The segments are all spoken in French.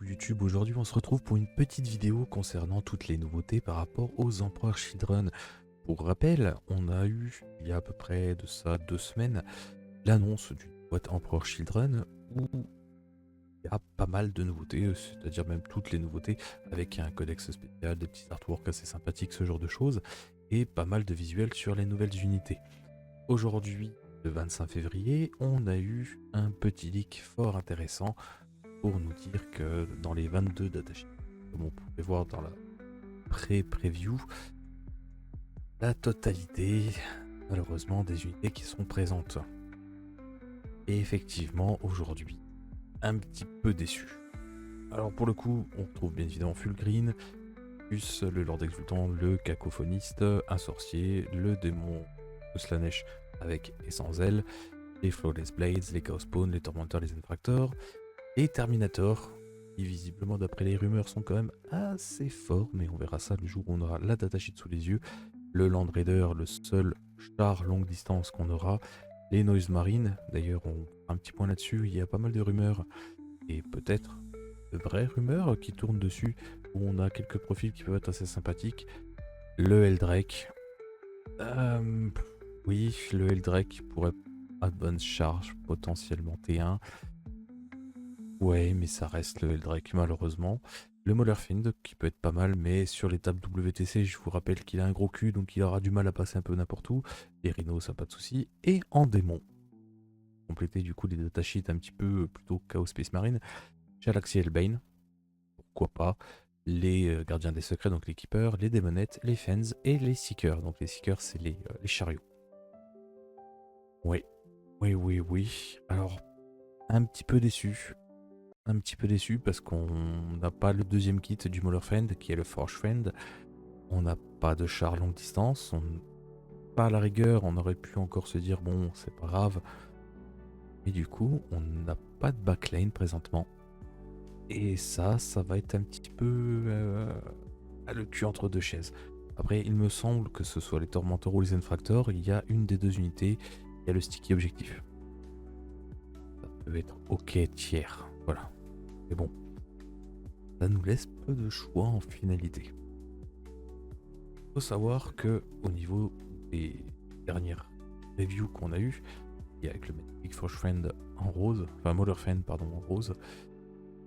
Coucou YouTube, aujourd'hui on se retrouve pour une petite vidéo concernant toutes les nouveautés par rapport aux Emperor Children. Pour rappel, on a eu, il y a à peu près de ça 2 semaines, l'annonce d'une boîte Emperor Children où il y a pas mal de nouveautés, c'est-à-dire même toutes les nouveautés, avec un codex spécial, des petits artworks assez sympathiques, ce genre de choses, et pas mal de visuels sur les nouvelles unités. Aujourd'hui, le 25 février, on a eu un petit leak fort intéressant pour nous dire que dans les 22 datasheets, comme on pouvait voir dans la pré-preview, la totalité, malheureusement, des unités qui sont présentes. Et effectivement, aujourd'hui, un petit peu déçu. Alors pour le coup, on retrouve bien évidemment Fulgreen, plus le Lord Exultant, le Cacophoniste, un sorcier, le démon de Slanesh avec et sans elle, les Flawless Blades, les Chaos Spawn, les Tormentors, les Infractors, et Terminator, qui visiblement d'après les rumeurs sont quand même assez forts, mais on verra ça le jour où on aura la datasheet sous les yeux. Le Land Raider, le seul char longue distance qu'on aura. Les Noise Marines, d'ailleurs on fera un petit point là-dessus, il y a pas mal de rumeurs, et peut-être de vraies rumeurs qui tournent dessus, où on a quelques profils qui peuvent être assez sympathiques. Le Eldrake. Oui, le Eldrake pourrait Advance Charge, potentiellement T1. Ouais, mais ça reste le Eldrake malheureusement. Le Mollerfind qui peut être pas mal, mais sur l'étape WTC, je vous rappelle qu'il a un gros cul, donc il aura du mal à passer un peu n'importe où. Les Rhinos, ça pas de souci. Et en démon, compléter du coup les datasheets un petit peu plutôt Chaos Space Marine. Galaxy Hellbane, pourquoi pas. Les gardiens des secrets, donc les Keepers, les démonettes, les Fens et les Seekers. Donc les Seekers, c'est les chariots. Oui, oui, oui, oui. Alors, un petit peu déçu. Un petit peu déçu parce qu'on n'a pas le deuxième kit du Mollerfend qui est le Forge Friend. On n'a pas de char longue distance. Pas à la rigueur, on aurait pu encore se dire bon, c'est pas grave. Et du coup, on n'a pas de backlane présentement. Et ça va être un petit peu à le cul entre deux chaises. Après, il me semble que ce soit les Tormentors ou les Infractors, il y a une des deux unités, il y a le sticky objectif. Ça peut être ok tiers. Voilà. Mais bon, ça nous laisse peu de choix en finalité. Il faut savoir que au niveau des dernières reviews qu'on a eues, et avec le Magnific Forge Friend en rose, enfin Mollerfend pardon en rose,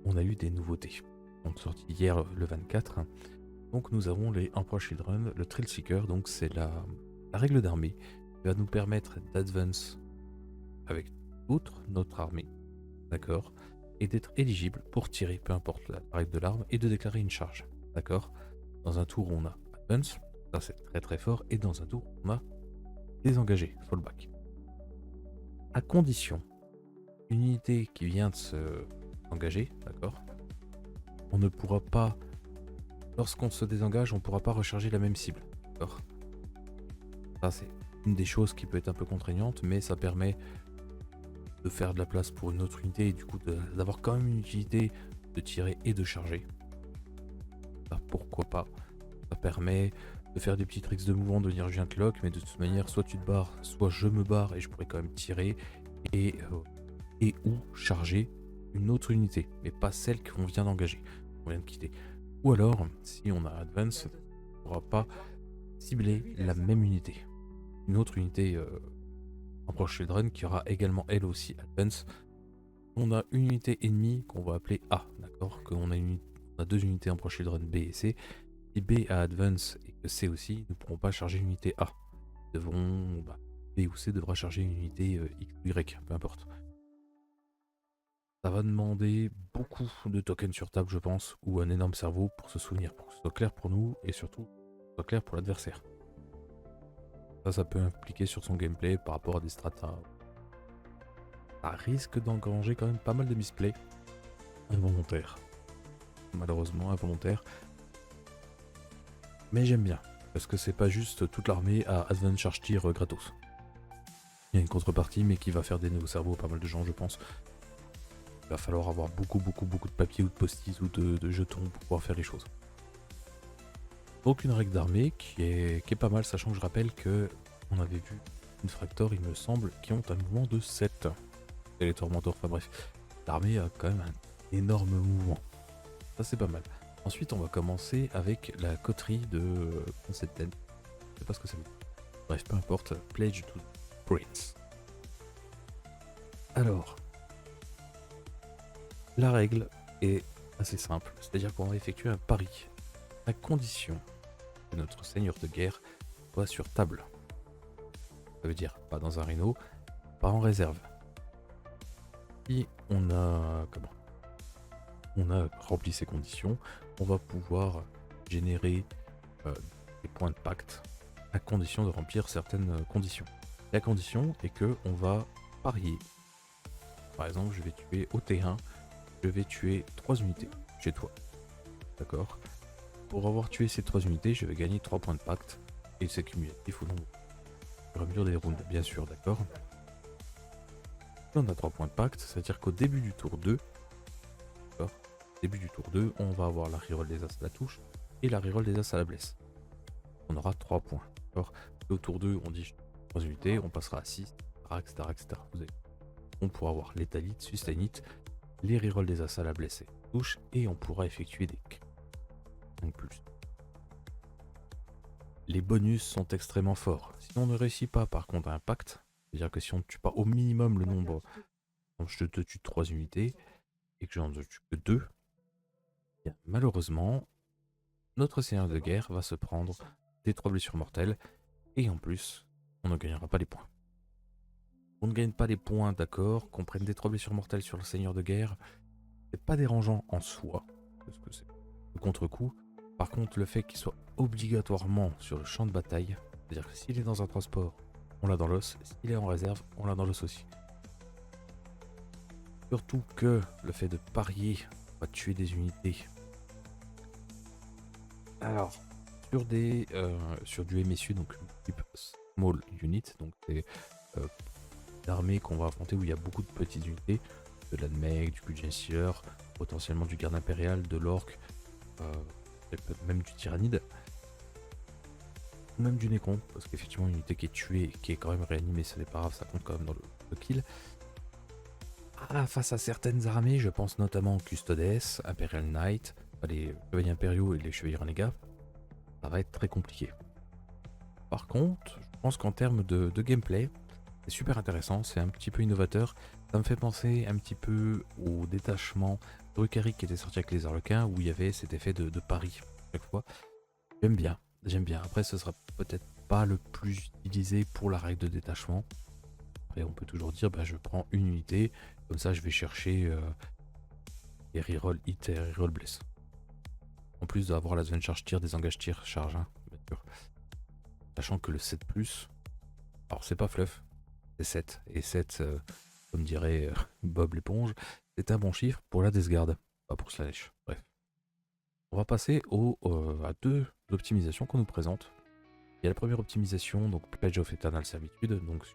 on a eu des nouveautés. Donc sorti hier le 24. Donc nous avons les Emperor Children, le Thrill Seeker, donc c'est la règle d'armée qui va nous permettre d'advance avec toute notre armée, d'accord, et d'être éligible pour tirer, peu importe la règle de l'arme, et de déclarer une charge, d'accord. Dans un tour on a advance, ça c'est très très fort, et dans un tour on a désengagé, fallback. À condition, une unité qui vient de se engager, d'accord, on ne pourra pas, lorsqu'on se désengage, on ne pourra pas recharger la même cible, d'accord. Ça c'est une des choses qui peut être un peu contraignante, mais ça permet de faire de la place pour une autre unité et du coup d'avoir quand même une utilité de tirer et de charger. Ça, pourquoi pas. Ça permet de faire des petits tricks de mouvement, de venir je viens te lock, mais de toute manière, soit tu te barres, soit je me barre et je pourrais quand même tirer et ou charger une autre unité, mais pas celle qu'on vient d'engager, qu'on vient de quitter. Ou alors, si on a advance, on ne pourra pas cibler la même unité. Une autre unité Emperor Children qui aura également elle aussi advance. On a une unité ennemie qu'on va appeler A, d'accord, qu'on a, on a deux unités Emperor Children B et C. Si B a advance et que C aussi, nous ne pourrons pas charger une unité A. B ou C devra charger une unité X ou Y, peu importe. Ça va demander beaucoup de tokens sur table, je pense, ou un énorme cerveau pour se souvenir, pour que ce soit clair pour nous et surtout que ce soit clair pour l'adversaire. Ça peut impliquer sur son gameplay par rapport à des stratas. Ça risque d'engranger quand même pas mal de misplays involontaires. Malheureusement involontaires. Mais j'aime bien, parce que c'est pas juste toute l'armée à Advance Charge Tir gratos. Il y a une contrepartie, mais qui va faire des nouveaux cerveaux à pas mal de gens, je pense. Il va falloir avoir beaucoup de papier ou de post-it ou de jetons pour pouvoir faire les choses. Donc une règle d'armée qui est pas mal, sachant que je rappelle que on avait vu une Fractor, il me semble, qui ont un mouvement de 7. Et les Tormentors, enfin bref. L'armée a quand même un énorme mouvement. Ça c'est pas mal. Ensuite on va commencer avec la coterie de Concept 10. Je sais pas ce que ça veut dire. Bref, peu importe. Pledge to Prince. Alors, la règle est assez simple. C'est-à-dire qu'on va effectuer un pari à condition que notre seigneur de guerre soit sur table. Ça veut dire pas dans un rhino, pas en réserve. Si on a rempli ces conditions, on va pouvoir générer des points de pacte à condition de remplir certaines conditions. La condition est que on va parier. Par exemple, je vais tuer au T1, je vais tuer 3 unités chez toi. D'accord? Pour avoir tué ces 3 unités, je vais gagner 3 points de pacte et c'est cumulatif au nombre. Au fur et à mesure des rounds, bien sûr, d'accord? On a 3 points de pacte, c'est-à-dire qu'au début du tour 2, on va avoir la reroll des as à la touche et la reroll des as à la blesse. On aura 3 points. Au tour 2, on dit 3 unités, on passera à 6, etc. On pourra avoir létalite, sustainite, les rerolls des as à la blesse et touche, et on pourra effectuer des 5 plus. Les bonus sont extrêmement forts. Si on ne réussit pas par contre un pacte, c'est-à-dire que si on ne tue pas au minimum le nombre, donc je te tue 3 unités et que j'en tue que 2, malheureusement, notre seigneur de guerre va se prendre des 3 blessures mortelles et en plus, on ne gagnera pas les points. On ne gagne pas les points, d'accord, qu'on prenne des 3 blessures mortelles sur le seigneur de guerre, c'est pas dérangeant en soi, parce que c'est le contre-coup. Par contre, le fait qu'il soit obligatoirement sur le champ de bataille, c'est-à-dire que s'il est dans un transport, on l'a dans l'os, s'il est en réserve, on l'a dans l'os aussi. Surtout que le fait de parier va tuer des unités. Alors, sur du MSU, donc type Small Unit, donc des armées qu'on va affronter où il y a beaucoup de petites unités, de l'Admec, du Gudgensier, potentiellement du garde impérial, de l'orc, même du tyrannide, ou même du Necron, parce qu'effectivement une unité qui est tuée, qui est quand même réanimée, ça n'est pas grave, ça compte quand même dans le kill. Face à certaines armées, je pense notamment Custodes, Imperial Knight, les chevaliers impériaux et les chevaliers renégats, ça va être très compliqué. Par contre, je pense qu'en termes de gameplay, c'est super intéressant, c'est un petit peu innovateur. Ça me fait penser un petit peu au détachement Drukhari qui était sorti avec les Harlequins, où il y avait cet effet de pari chaque fois. J'aime bien. Après, ce sera peut-être pas le plus utilisé pour la règle de détachement. Après, on peut toujours dire, je prends une unité, comme ça je vais chercher les reroll hit et reroll bless. En plus d'avoir la zone charge tir, des engages tir charge, hein, bien sûr. Sachant que le 7+, alors c'est pas fluff, c'est 7. Et 7, comme dirait Bob l'éponge, c'est un bon chiffre pour la Deathguard, pas pour Slanesh. Bref. On va passer à 2 optimisations qu'on nous présente. Il y a la première optimisation, donc Pledge of Eternal Servitude, donc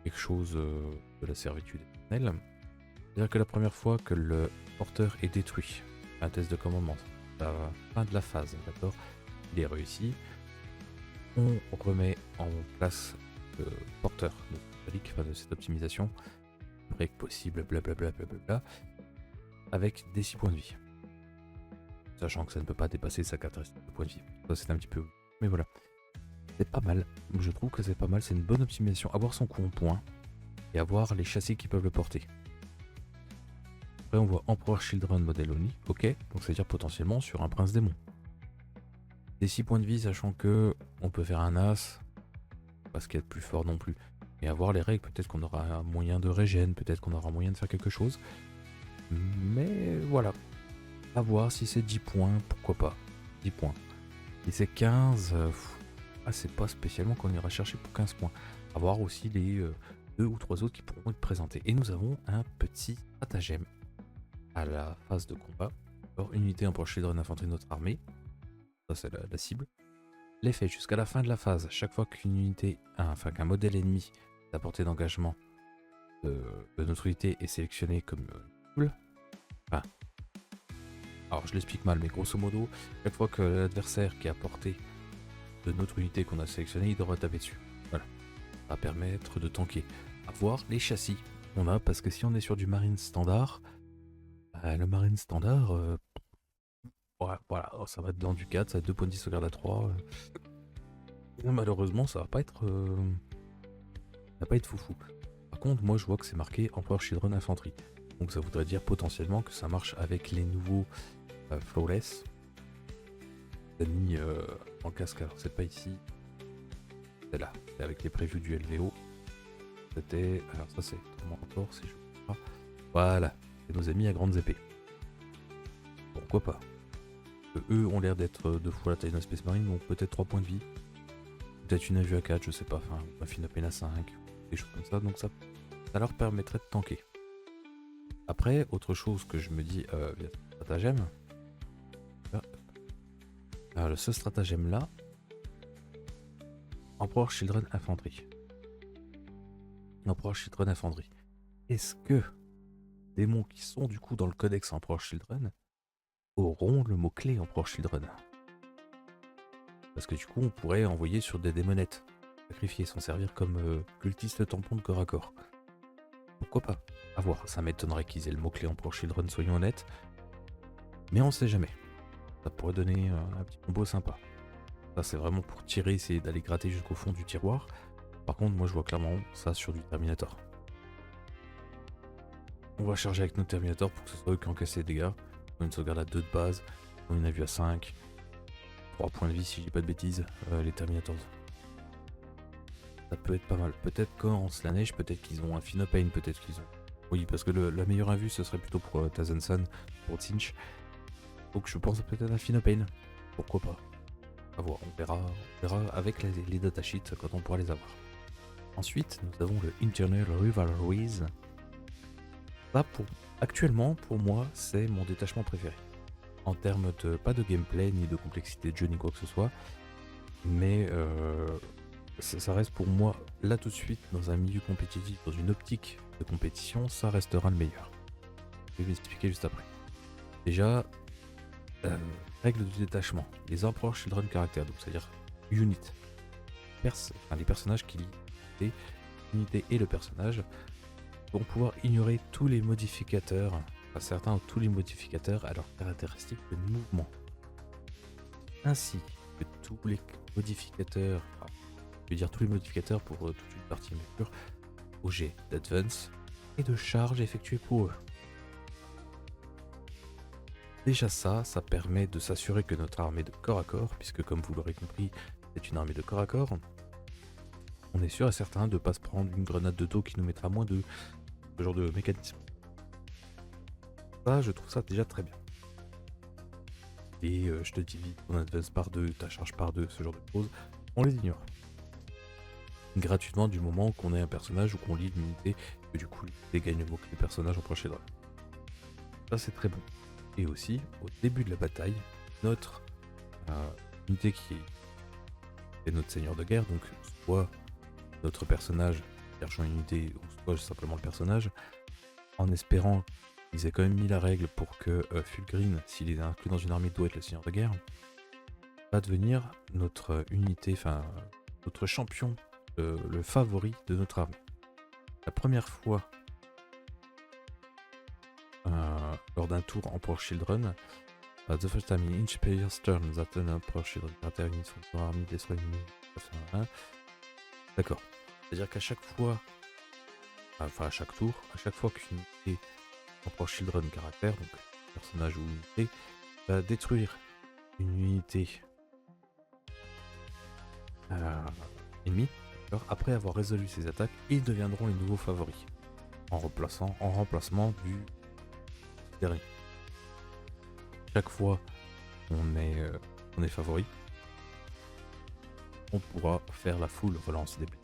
quelque chose de la servitude éternelle. C'est-à-dire que la première fois que le porteur est détruit, un test de commandement, à la fin de la phase, d'accord, il est réussi, on remet en place le porteur de cette optimisation, près que possible, blablabla, avec des 6 points de vie. Sachant que ça ne peut pas dépasser sa caractéristique de points de vie. Ça c'est un petit peu... Mais voilà. C'est pas mal. Je trouve que c'est pas mal. C'est une bonne optimisation. Avoir son coup en point et avoir les châssis qui peuvent le porter. Après on voit Emperor Children modèle Oni. Ok. Donc c'est à dire potentiellement sur un prince démon. Des 6 points de vie, sachant que on peut faire un as. Pas ce qu'il y a de plus fort non plus. Et avoir les règles. Peut-être qu'on aura un moyen de régène. Peut-être qu'on aura moyen de faire quelque chose. Mais voilà. A voir si c'est 10 points, pourquoi pas. 10 points. Si c'est 15, c'est pas spécialement qu'on ira chercher pour 15 points. A voir aussi les 2 ou 3 autres qui pourront être présentés. Et nous avons un petit stratagème à la phase de combat. Alors, une unité Emperor Children d'infanterie de notre armée. Ça c'est la cible. L'effet jusqu'à la fin de la phase, chaque fois qu'une unité, qu'un modèle ennemi à portée d'engagement de notre unité est sélectionné comme cible. Alors je l'explique mal, mais grosso modo, chaque fois que l'adversaire qui est à portée de notre unité qu'on a sélectionnée, il devra taper dessus. Voilà. Ça va permettre de tanker. À voir les châssis qu'on a, parce que si on est sur du marine standard, Le marine standard, ouais, voilà, ça va être dans du 4, ça va être 2.10 sauvegarde à 3. Malheureusement, ça va pas être foufou. Par contre, moi je vois que c'est marqué Emperor Children Infanterie. Donc ça voudrait dire potentiellement que ça marche avec les nouveaux Flawless. C'est mis en casque, alors c'est pas ici, c'est là, c'est avec les previews du LVO. C'était, alors ça c'est comment encore si je vois. Voilà, c'est nos amis à grandes épées. Pourquoi pas? Eux ont l'air d'être 2 fois la taille d'un Space Marine, donc peut-être 3 points de vie. Peut-être une vue à 4, je sais pas, enfin, un fin up à 5, des choses comme ça, donc ça leur permettrait de tanker. Après, autre chose que je me dis via ce stratagème, ce stratagème là, Emperor Children Infanterie. Emperor Children Infanterie. Est-ce que les démons qui sont du coup dans le codex Emperor Children auront le mot-clé Emperor Children? Parce que du coup, on pourrait envoyer sur des démonettes, sacrifier, s'en servir comme cultiste tampon de corps à corps. Pourquoi pas? À voir, ça m'étonnerait qu'ils aient le mot-clé Emperor Children, soyons honnêtes. Mais on sait jamais. Ça pourrait donner un petit combo sympa. Ça, c'est vraiment pour tirer, essayer d'aller gratter jusqu'au fond du tiroir. Par contre, moi, je vois clairement ça sur du Terminator. On va charger avec notre Terminator pour que ce soit eux qui encaissent les dégâts. Une sauvegarde à 2 de base, on a vu à 5. 3 points de vie si je dis pas de bêtises, les Terminators. Ça peut être pas mal. Peut-être qu'en Slaneige, peut-être qu'ils ont un Finopane, peut-être qu'ils ont... Oui, parce que la meilleure invue, ce serait plutôt pour Tazensan, pour Tsinch. Donc je pense peut-être un Finopane. Pourquoi pas? À voir, on verra avec les datasheets quand on pourra les avoir. Ensuite, nous avons le Internal Rivalries. Ça, actuellement, pour moi, c'est mon détachement préféré. En termes de, pas de gameplay, ni de complexité de jeu, ni quoi que ce soit, mais ça reste pour moi, là tout de suite, dans un milieu compétitif, dans une optique de compétition, ça restera le meilleur. Je vais m'expliquer juste après. Déjà, règle de détachement. Les Emperor Children caractères, donc c'est-à-dire unit. Les personnages qui lient l'unité et le personnage vont pouvoir ignorer tous les modificateurs, enfin certains ou tous les modificateurs à leurs caractéristiques de mouvement. Ainsi que tous les modificateurs, je veux dire tous les modificateurs pour toute une partie pure, au jet d'advance et de charge effectuée pour eux. Déjà ça permet de s'assurer que notre armée de corps à corps, puisque comme vous l'aurez compris, c'est une armée de corps à corps, on est sûr et certain de ne pas se prendre une grenade de dos qui nous mettra moins de ce genre de mécanisme. Ça, je trouve ça déjà très bien. Et je te divise ton advance par 2, ta charge par 2, ce genre de choses, on les ignore. Gratuitement du moment qu'on ait un personnage ou qu'on lit une unité, que du coup l'unité gagne le mot-clé personnage en prochain draft. Ça c'est très bon. Et aussi, au début de la bataille, notre unité qui est notre seigneur de guerre, donc soit notre personnage qui rejoint une unité, ou soit simplement le personnage, en espérant qu'ils aient quand même mis la règle pour que Fulgrim, s'il est inclus dans une armée, doit être le seigneur de guerre, va devenir notre unité, enfin notre champion, le favori de notre armée. La première fois lors d'un tour Emperor Children, the first time in each player's turn that an Emperor Children character unit from your army destroy enemy. D'accord. C'est-à-dire qu'à chaque fois, enfin à chaque tour, à chaque fois qu'une unité Emperor Children caractère, donc personnage ou unité, va détruire une unité ennemie, après avoir résolu ses attaques, ils deviendront les nouveaux favoris, en remplacement du dernier. Chaque fois on est favori, on pourra faire la full relance des blés.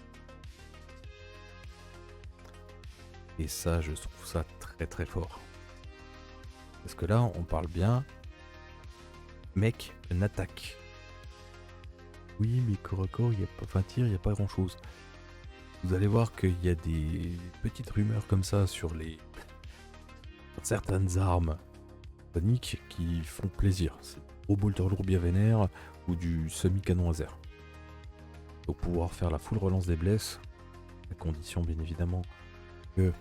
Et ça, je trouve ça très très fort. Parce que là, on parle bien mec, une attaque. Oui, mais corps à corps, il n'y a pas, enfin tir, il n'y a pas grand chose. Vous allez voir qu'il y a des petites rumeurs comme ça sur certaines armes soniques qui font plaisir. C'est au bolter lourd bien vénère ou du semi-canon laser. Pour pouvoir faire la full relance des blesses, à condition bien évidemment que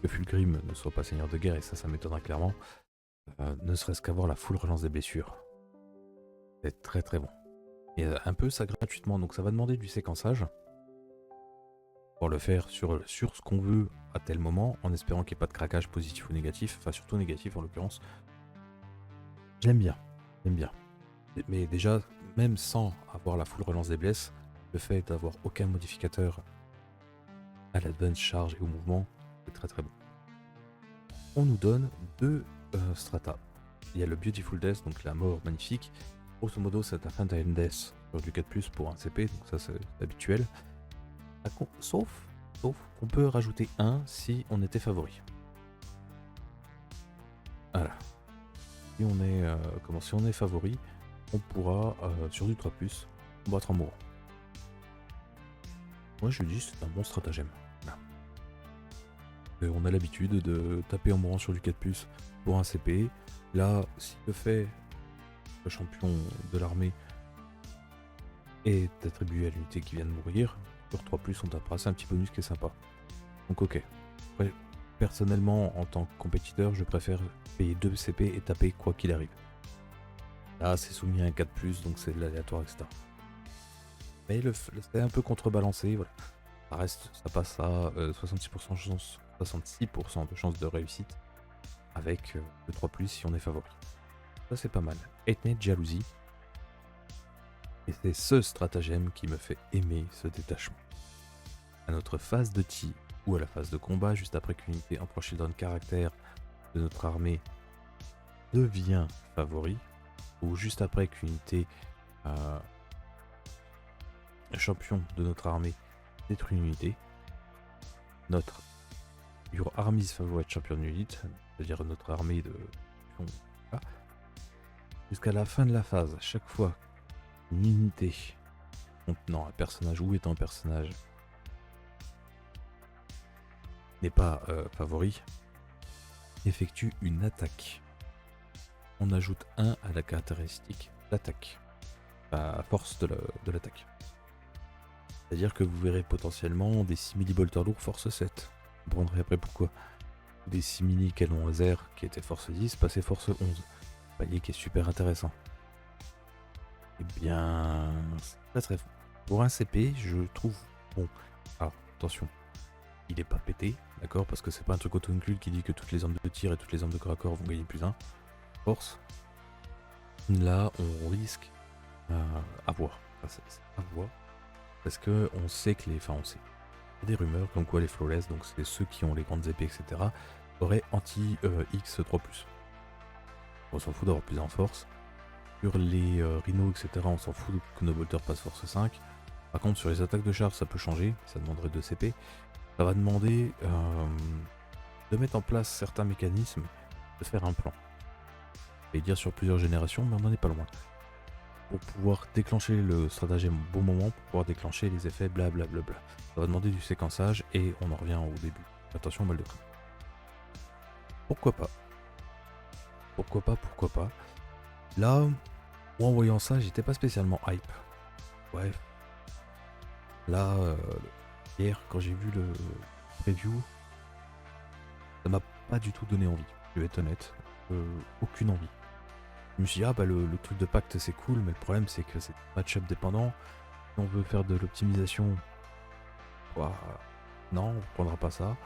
que Fulgrim ne soit pas seigneur de guerre, et ça m'étonnerait clairement. Ne serait-ce qu'avoir la full relance des blessures. C'est très très bon. Et un peu ça gratuitement, donc ça va demander du séquençage pour le faire sur ce qu'on veut à tel moment, en espérant qu'il n'y ait pas de craquage positif ou négatif, enfin surtout négatif en l'occurrence. J'aime bien, j'aime bien. Mais déjà, même sans avoir la full relance des blesses, le fait d'avoir aucun modificateur à l'advance charge et au mouvement, c'est très très bon. On nous donne deux strata. Il y a le Beautiful Death, donc la mort magnifique. Grosso modo, c'est un Fountain Death sur du 4+, pour un CP, donc ça c'est habituel. Sauf qu'on peut rajouter un si on était favori. Voilà. Si on est favori, on pourra, sur du 3+, combattre en mourant. Moi je dis c'est un bon stratagème. Voilà. On a l'habitude de taper en mourant sur du 4+, pour un CP. Là, si le fait le champion de l'armée est attribué à l'unité qui vient de mourir, sur 3+, on tapera, c'est un petit bonus qui est sympa. Donc ok. Après, personnellement, en tant que compétiteur, je préfère payer 2 CP et taper quoi qu'il arrive. Là, c'est soumis à un 4+, donc c'est de l'aléatoire, etc. Mais c'est un peu contrebalancé, voilà. Ça passe à 66% de chance de réussite avec le 3+, si on est favori. Ça c'est pas mal. Ethnic Jalousie. Et c'est ce stratagème qui me fait aimer ce détachement. À notre phase de tir ou à la phase de combat, juste après qu'une unité en Shieldon caractère de notre armée devient favori, ou juste après qu'une unité champion de notre armée détruit une unité, notre Your Army's Favorite Champion Unit, c'est-à-dire notre armée de... Jusqu'à la fin de la phase, chaque fois une unité contenant un personnage ou étant un personnage n'est pas favori, effectue une attaque. On ajoute 1 à la caractéristique d'attaque, à force de l'attaque. C'est-à-dire que vous verrez potentiellement des simili-bolters lourds force 7. Vous comprendrez après pourquoi. Des simili-canons laser qui étaient force 10 passer force 11. Palier qui est super intéressant. Eh bien, c'est très très fort. Pour un CP, je trouve bon. Alors, attention, il est pas pété, d'accord, parce que c'est pas un truc auto-inclus qui dit que toutes les armes de tir et toutes les armes de corps à corps vont gagner +1. Force. Là, on risque à voir. Enfin, c'est à voir. Parce que on sait que on sait. Il y a des rumeurs comme quoi les flawless, donc c'est ceux qui ont les grandes épées, etc., auraient anti-X 3+. On s'en fout d'avoir plus en force. Sur les rhinos, etc., on s'en fout que nos bolters passent force 5. Par contre, sur les attaques de charge, ça peut changer. Ça demanderait 2 CP. Ça va demander de mettre en place certains mécanismes, de faire un plan. Je vais dire sur plusieurs générations, mais on n'en est pas loin. Pour pouvoir déclencher le stratagème au bon moment, pour pouvoir déclencher les effets blablabla. Ça va demander du séquençage et on en revient au début. Attention, balle de crâne. Pourquoi pas? Pourquoi pas? Là, en voyant ça, j'étais pas spécialement hype. Ouais. Là, hier, quand j'ai vu le preview, ça m'a pas du tout donné envie. Je vais être honnête. Aucune envie. Je me suis dit, le truc de pacte c'est cool, mais le problème c'est que c'est match-up dépendant. Si on veut faire de l'optimisation, non, on prendra pas ça.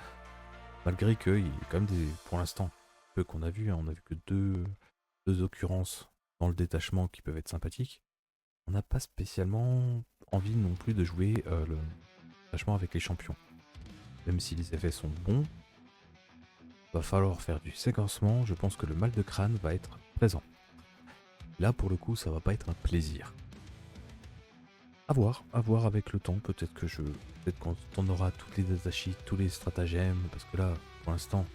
Malgré qu'il y a quand même pour l'instant, peu qu'on a vu, on a vu que deux occurrences dans le détachement qui peuvent être sympathiques. On n'a pas spécialement envie non plus de jouer le détachement avec les champions. Même si les effets sont bons, va falloir faire du séquencement. Je pense que le mal de crâne va être présent. Là, pour le coup, ça va pas être un plaisir. À voir avec le temps. Peut-être quand on aura toutes les datasheets, tous les stratagèmes, parce que là, pour l'instant,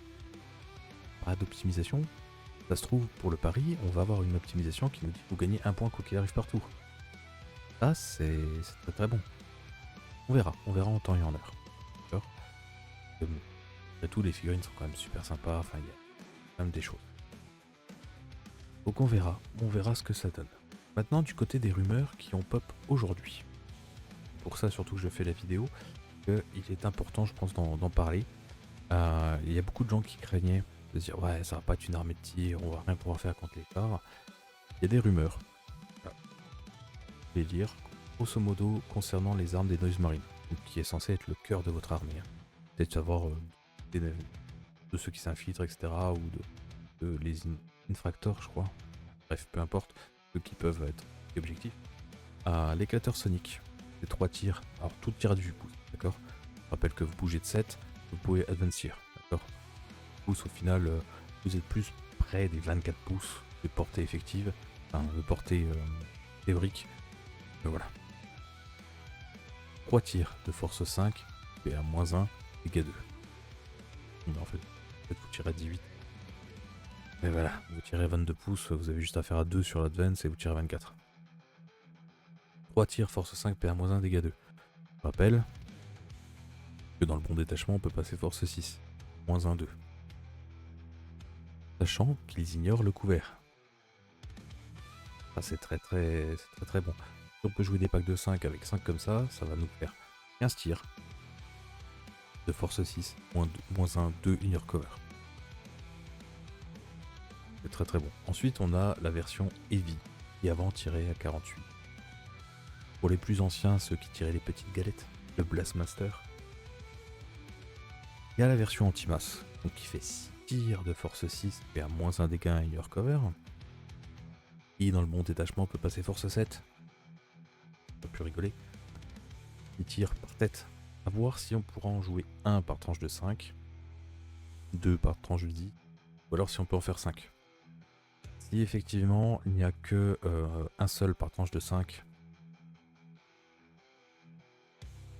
pas d'optimisation. Ça se trouve, pour le pari, on va avoir une optimisation qui nous dit que vous gagnez 1 point quoi qu'il arrive partout. Ça, c'est très très bon. On verra en temps et en heure. D'accord. Après tout, les figurines sont quand même super sympas. Enfin, il y a quand même des choses. Donc on verra ce que ça donne. Maintenant, du côté des rumeurs qui ont pop aujourd'hui. Pour ça, surtout que je fais la vidéo, qu'il est important, je pense, d'en parler. Il y a beaucoup de gens qui craignaient de se dire ouais, ça va pas être une armée de tir, on va rien pouvoir faire contre les chars. Il y a des rumeurs, voilà, je vais lire, grosso modo concernant les armes des Noise Marines, donc qui est censé être le cœur de votre armée. Hein. Peut-être savoir de ceux qui s'infiltrent, etc. ou de les infractors, je crois. Bref, peu importe, ceux qui peuvent être objectifs. L'éclateur sonique, c'est 3 tirs, alors tout tir à 18 pouces, d'accord. Je rappelle que vous bougez de 7, vous pouvez advancir, d'accord. Pouces au final, vous êtes plus près des 24 pouces de portée effective, enfin de portée théorique, mais voilà. 3 tirs de force 5, PA-1, dégâts 2. Mais en fait, vous tirez à 18. Mais voilà, vous tirez 22 pouces, vous avez juste à faire à 2 sur l'advance et vous tirez 24. 3 tirs, force 5, PA-1, dégâts 2. Je rappelle que dans le bon détachement, on peut passer force 6, moins 1, 2. Sachant qu'ils ignorent le couvert. Ça, c'est très bon. Si on peut jouer des packs de 5 avec 5 comme ça, ça va nous faire 15 tirs de force 6, moins 1, 2 inner cover. C'est très bon. Ensuite, on a la version Heavy, qui avant tirait à 48. Pour les plus anciens, ceux qui tiraient les petites galettes, le Blastmaster. Il y a la version anti-masse, donc qui fait 6 tirs de force 6 et à moins 1 dégât inner cover. Qui dans le bon détachement peut passer force 7. On peut plus rigoler. Il tire par tête. À voir si on pourra en jouer 1 par tranche de 5, 2 par tranche de 10, ou alors si on peut en faire 5. Si effectivement il n'y a que un seul par tranche de 5,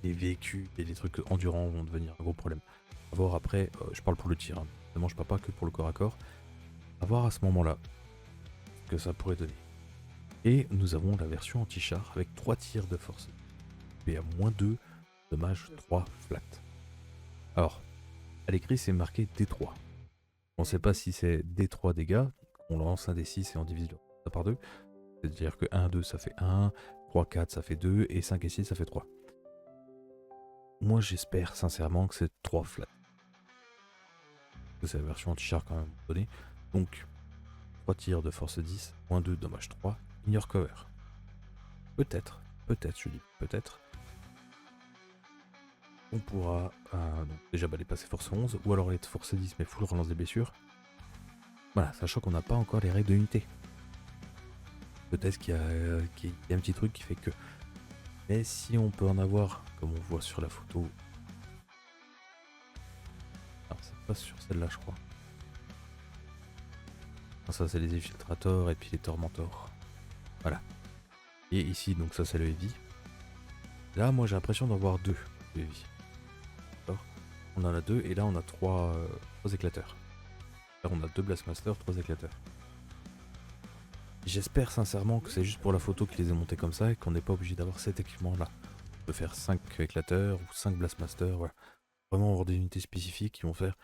les véhicules et les trucs endurants vont devenir un gros problème. À voir après, je parle pour le tir, hein. Évidemment je parle pas que pour le corps à corps. À voir à ce moment-là ce que ça pourrait donner. Et nous avons la version anti-char avec 3 tirs de force. Et à moins 2, dommage 3 flat. Alors, à l'écrit c'est marqué D3. On ne sait pas si c'est D3 dégâts, on lance un D6 et on divise ça par 2. C'est-à-dire que 1, 2 ça fait 1, 3, 4 ça fait 2, et 5 et 6 ça fait 3. Moi j'espère sincèrement que c'est 3 flat. C'est la version anti-char quand même donnée. Donc 3 tirs de force 10, moins 2, dommage 3, inner cover. Peut-être, je dis peut-être. On pourra donc déjà les passer force 11, ou alors être force 10 mais full relance des blessures. Voilà, sachant qu'on n'a pas encore les règles de unité. Peut-être qu'il y a un petit truc qui fait que... Mais si on peut en avoir, comme on voit sur la photo... Alors c'est pas sur celle-là je crois. Non, ça c'est les infiltrators et puis les tormentors. Voilà. Et ici donc ça c'est le heavy. Là moi j'ai l'impression d'en voir 2 le heavy. D'accord. On en a 2 et là on a 3 éclateurs. Là on a 2 Blastmaster, 3 éclateurs. J'espère sincèrement que c'est juste pour la photo qu'ils les aient montés comme ça et qu'on n'est pas obligé d'avoir cet équipement là. On peut faire 5 éclateurs ou 5 Blastmaster, voilà. Vraiment avoir des unités spécifiques qui vont faire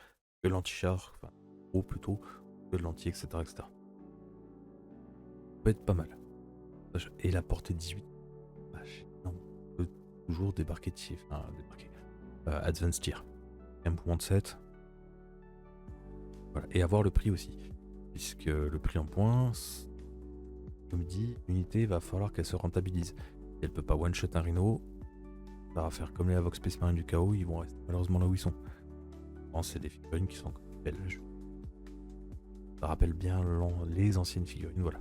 que l'anti-char, enfin, ou plutôt, que l'anti, etc., etc. Ça peut être pas mal. Et la portée 18, non, on peut toujours débarquer de tir, enfin, advance tir. Un mouvement de 7. Voilà. Et avoir le prix aussi. Puisque le prix en points, comme dit, l'unité va falloir qu'elle se rentabilise. Si elle peut pas one-shot un rhino, ça va faire comme les Avox Space Marine du chaos, ils vont rester malheureusement là où ils sont. Bon, c'est des figurines qui sont belges. Ça rappelle bien les anciennes figurines, voilà.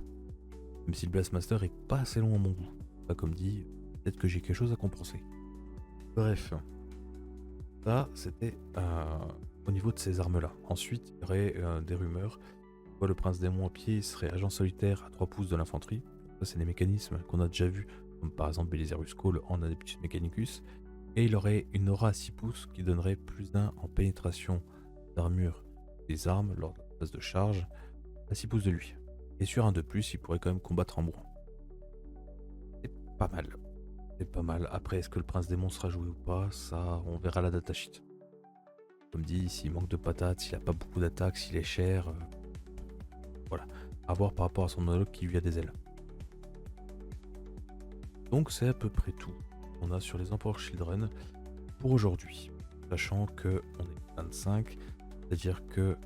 Même si le Blastmaster est pas assez long à mon goût. Pas comme dit, peut-être que j'ai quelque chose à compenser. Bref. Ça, c'était au niveau de ces armes-là. Ensuite, il y aurait des rumeurs. Le prince démon à pied serait agent solitaire à 3 pouces de l'infanterie. Ça, c'est des mécanismes qu'on a déjà vus, comme par exemple Belisarius Call en Adeptus Mechanicus. Et il aurait une aura à 6 pouces qui donnerait plus d'un en pénétration d'armure des armes lors de la phase de charge à 6 pouces de lui. Et sur un de plus, il pourrait quand même combattre en bourrin. C'est pas mal. C'est pas mal. Après, est-ce que le prince démon sera joué ou pas? Ça, on verra la datasheet. Comme dit, s'il manque de patates, s'il a pas beaucoup d'attaques, s'il est cher... voilà, à voir par rapport à son homologue qui lui a des ailes. Donc c'est à peu près tout qu'on a sur les Emperor Children pour aujourd'hui. sachant que on est le 25, c'est-à-dire que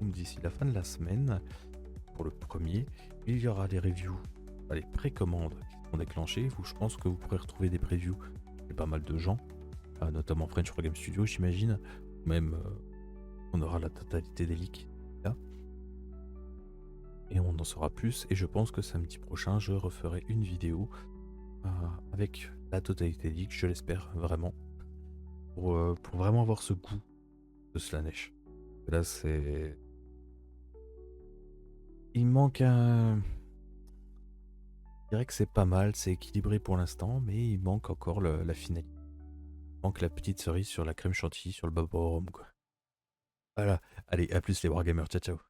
d'ici la fin de la semaine, pour le premier, il y aura les reviews, les précommandes qui seront déclenchées. Je pense que vous pourrez retrouver des previews et pas mal de gens, notamment French for Game Studio, j'imagine. Même on aura la totalité des leaks là. Et on en saura plus. Et je pense que samedi prochain, je referai une vidéo avec la totalité des leaks, je l'espère vraiment, pour vraiment avoir ce goût de Slaanesh. Là, c'est. Il manque un. Je dirais que c'est pas mal, c'est équilibré pour l'instant, mais il manque encore la finalité. Il manque la petite cerise sur la crème chantilly sur le baba au rhum, quoi. Voilà, allez, à plus les wargamers, ciao ciao.